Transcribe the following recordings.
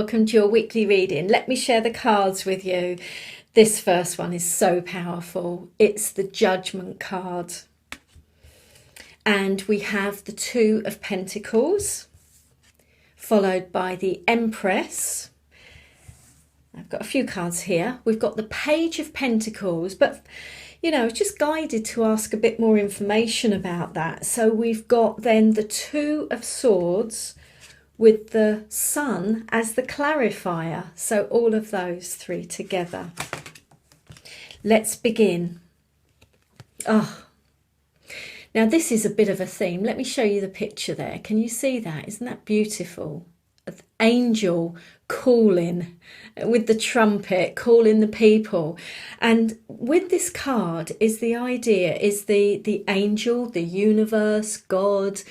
welcome to your weekly reading. Let me share the cards with you. This first one is so powerful. It's the Judgment card. And we have the Two of Pentacles, followed by the Empress. I've got a few cards here. We've got the Page of Pentacles, but you know, it's just guided to ask a bit more information about that. So we've got then the Two of Swords with the Sun as the clarifier. So all of those three together. Let's begin. Oh, now this is a bit of a theme. Let me show you the picture there. Can you see that? Isn't that beautiful? An angel calling with the trumpet, calling the people. And with this card is the idea, is the angel, the universe, God,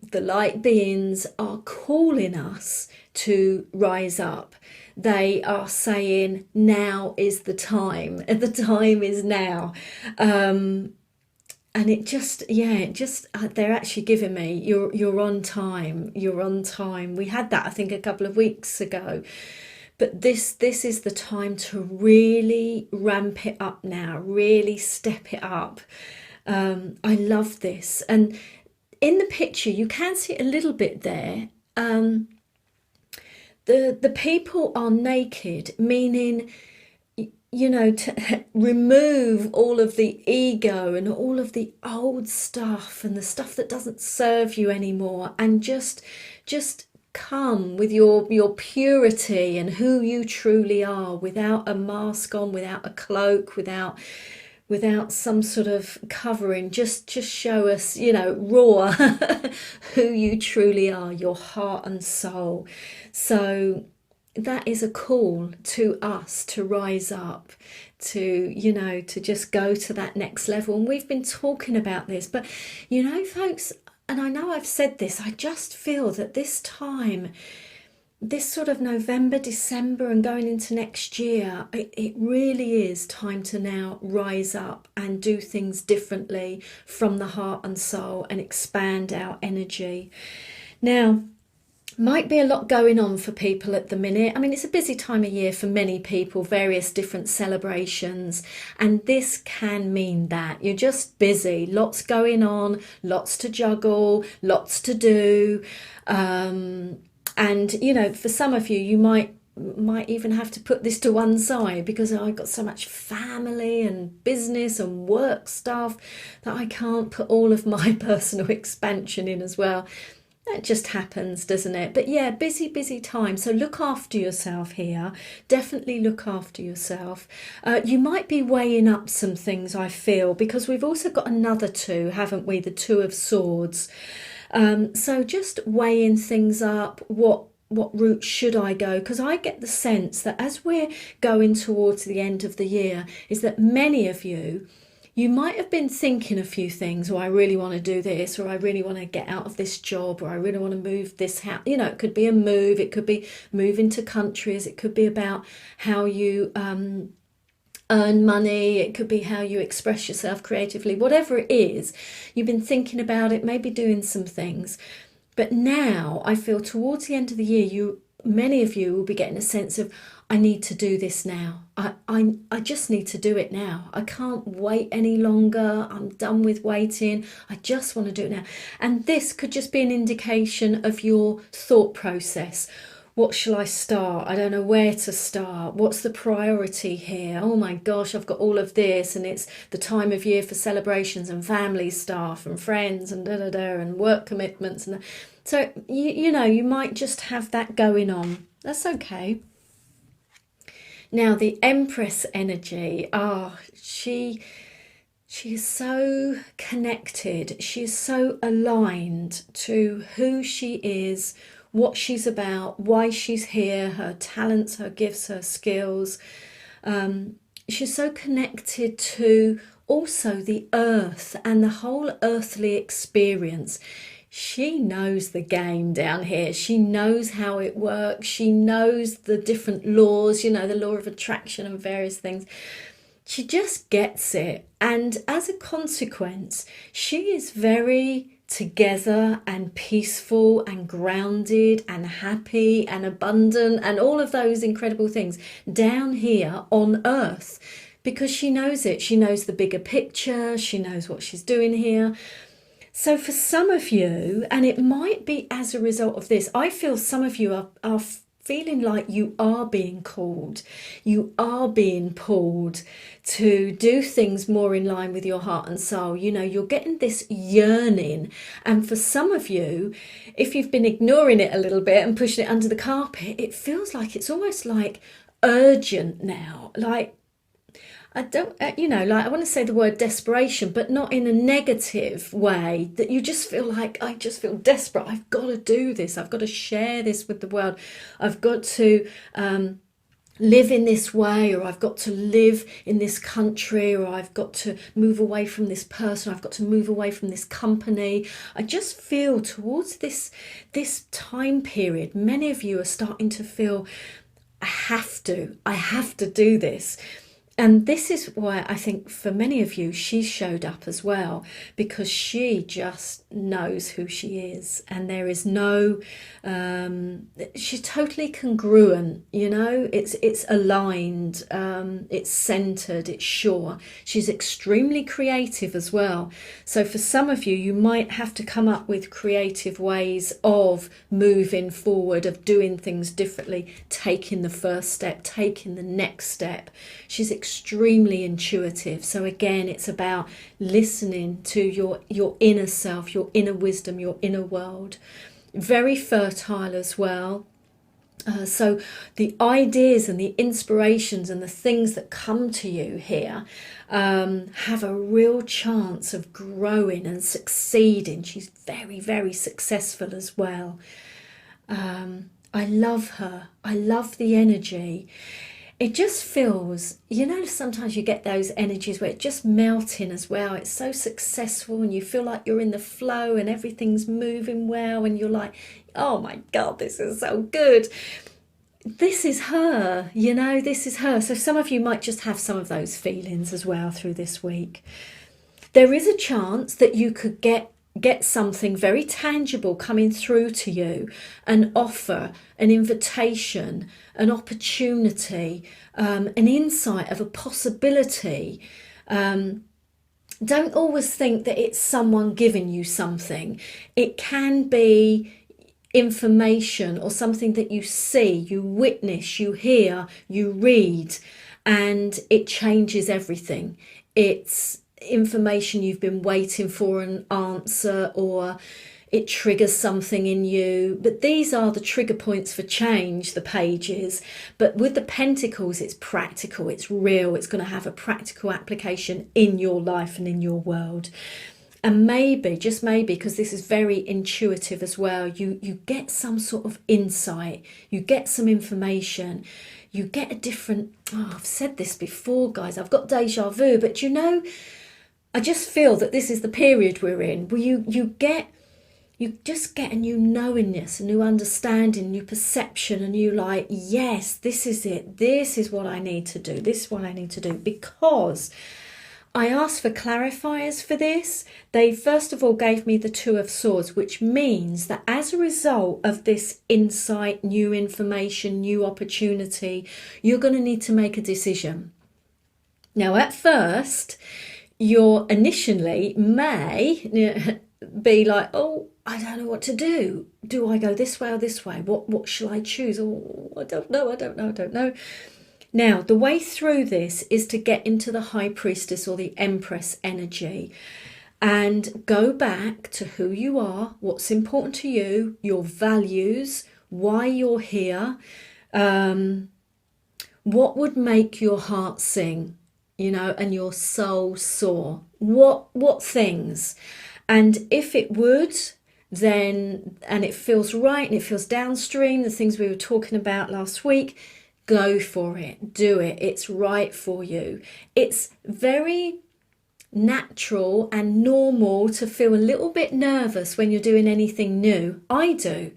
the light beings are calling us to rise up. They are saying, now is the time. The time is now. And it just, they're actually giving me, you're on time, you're on time. We had that, I think, a couple of weeks ago. But this is the time to really ramp it up now, really step it up. I love this. And in the picture, you can see it a little bit there. The people are naked, meaning, you know, to remove all of the ego and all of the old stuff and the stuff that doesn't serve you anymore, and just come with your purity and who you truly are, without a mask on, without a cloak, without some sort of covering. Just show us, you know, raw who you truly are, your heart and soul. So that is a call to us to rise up, to, you know, to just go to that next level. And we've been talking about this, but you know, folks, and I know I've said this, I just feel that this time, this sort of November, December and going into next year, it really is time to now rise up and do things differently from the heart and soul and expand our energy. Now, might be a lot going on for people at the minute. I mean, it's a busy time of year for many people, various different celebrations, and this can mean that you're just busy, lots going on, lots to juggle, lots to do. And you know, for some of you, you might even have to put this to one side because I've got so much family and business and work stuff that I can't put all of my personal expansion in as well. That just happens, doesn't it? But yeah, busy time. So look after yourself here. Definitely look after yourself. You might be weighing up some things, I feel, because we've also got another two, haven't we? The Two of Swords. So just weighing things up. What route should I go? Because I get the sense that as we're going towards the end of the year, is that many of you might have been thinking a few things, or I really want to do this, or I really want to get out of this job, or I really want to move this house. You know, it could be a move, it could be moving to countries, it could be about how you earn money, it could be how you express yourself creatively. Whatever it is, you've been thinking about it, maybe doing some things. But now I feel towards the end of the year, many of you will be getting a sense of, I need to do this now. I just need to do it now. I can't wait any longer. I'm done with waiting. I just want to do it now. And this could just be an indication of your thought process. What shall I start? I don't know where to start. What's the priority here? Oh my gosh, I've got all of this, and it's the time of year for celebrations and family stuff and friends and and work commitments. And so, you know, you might just have that going on. That's okay. Now, the Empress energy, she is so connected. She is so aligned to who she is, what she's about, why she's here, her talents, her gifts, her skills. She's so connected to also the earth and the whole earthly experience. She knows the game down here. She knows how it works. She knows the different laws, you know, the law of attraction and various things. She just gets it. And as a consequence, she is very together and peaceful and grounded and happy and abundant and all of those incredible things down here on earth, because she knows it. She knows the bigger picture. She knows what she's doing here. So for some of you, and it might be as a result of this, I feel some of you are feeling like you are being called, you are being pulled to do things more in line with your heart and soul. You know, you're getting this yearning. And for some of you, if you've been ignoring it a little bit and pushing it under the carpet, it feels like it's almost like urgent now. Like, I don't, like I want to say the word desperation, but not in a negative way, that you just feel like, I just feel desperate. I've got to do this. I've got to share this with the world. I've got to live in this way, or I've got to live in this country, or I've got to move away from this person. I've got to move away from this company. I just feel towards this time period, many of you are starting to feel, I have to do this. And this is why I think for many of you, she showed up as well, because she just knows who she is. And there is no, she's totally congruent, you know, it's aligned, it's centered, it's sure. She's extremely creative as well. So for some of you, you might have to come up with creative ways of moving forward, of doing things differently, taking the first step, taking the next step. She's extremely intuitive. So again, it's about listening to your inner self, your inner wisdom, your inner world. Very fertile as well. So the ideas and the inspirations and the things that come to you here have a real chance of growing and succeeding. She's very, very successful as well. I love her. I love the energy. It just feels, you know, sometimes you get those energies where it's just melting as well. It's so successful and you feel like you're in the flow and everything's moving well and you're like, oh my God, this is so good. This is her, you know, this is her. So some of you might just have some of those feelings as well through this week. There is a chance that you could get something very tangible coming through to you, an offer, an invitation, an opportunity, an insight of a possibility. Don't always think that it's someone giving you something. It can be information or something that you see, you witness, you hear, you read, and it changes everything. It's information you've been waiting for an answer, or it triggers something in you. But these are the trigger points for change, the pages. But with the pentacles, it's practical, it's real, it's going to have a practical application in your life and in your world. And maybe, just maybe, because this is very intuitive as well, you get some sort of insight, you get some information, you get a different, I've said this before, guys, I've got deja vu, but you know, I just feel that this is the period we're in, where you just get a new knowingness, a new understanding, new perception, and you like, yes, this is it. This is what I need to do. This is what I need to do. Because I asked for clarifiers for this. They first of all gave me the Two of Swords, which means that as a result of this insight, new information, new opportunity, you're going to need to make a decision. Now, at first, you initially may be like, oh, I don't know what to do. Do I go this way or this way? What shall I choose? Oh, I don't know. Now, the way through this is to get into the High Priestess or the Empress energy and go back to who you are, what's important to you, your values, why you're here, what would make your heart sing, you know, and your soul soar. What things? And if it would, then, and it feels right and it feels downstream, the things we were talking about last week, go for it, do it. It's right for you. It's very natural and normal to feel a little bit nervous when you're doing anything new. I do.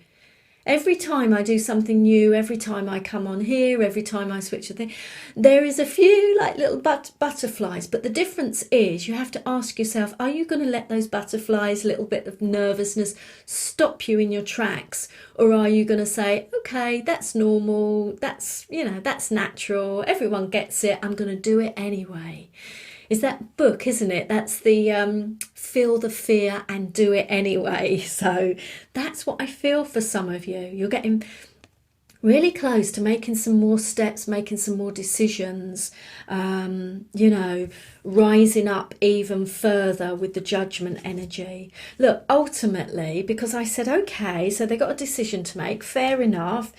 Every time I do something new, every time I come on here, every time I switch a thing, there is a few like little butterflies. But the difference is you have to ask yourself, are you going to let those butterflies, a little bit of nervousness, stop you in your tracks? Or are you going to say, okay, that's normal, that's, that's natural, everyone gets it, I'm going to do it anyway. Is that book, isn't it? That's the feel the fear and do it anyway. So that's what I feel for some of you. You're getting really close to making some more steps, making some more decisions, rising up even further with the judgment energy. Look, ultimately, because I said, okay, so they got a decision to make, fair enough.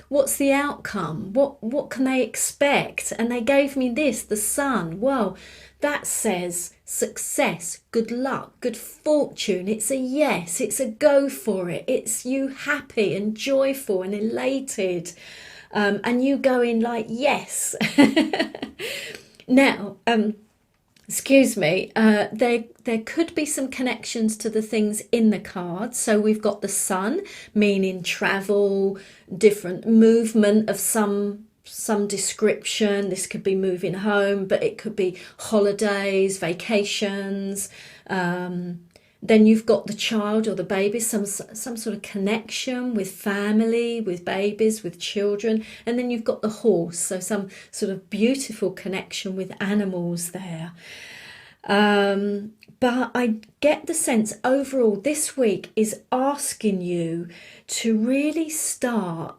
What's the outcome? What can they expect? And they gave me this, the sun. Well, that says success, good luck, good fortune. It's a yes, it's a go for it. It's you happy and joyful and elated. And you going like, yes. Now, excuse me, there could be some connections to the things in the cards. So we've got the sun, meaning travel, different movement of some description. This could be moving home, but it could be holidays, vacations. Then you've got the child or the baby, some sort of connection with family, with babies, with children. And then you've got the horse, so some sort of beautiful connection with animals there. But I get the sense overall this week is asking you to really start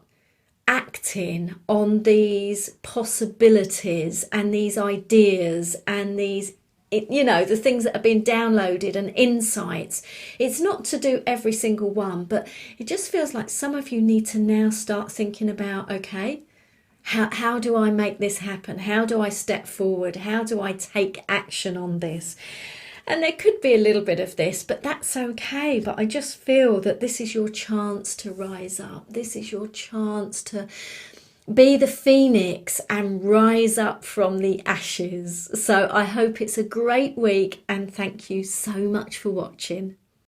acting on these possibilities and these ideas and these, the things that have been downloaded and insights. It's not to do every single one, but it just feels like some of you need to now start thinking about, okay, how do I make this happen? How do I step forward? How do I take action on this? And there could be a little bit of this, but that's okay. But I just feel that this is your chance to rise up. This is your chance to be the phoenix and rise up from the ashes. So I hope it's a great week and thank you so much for watching.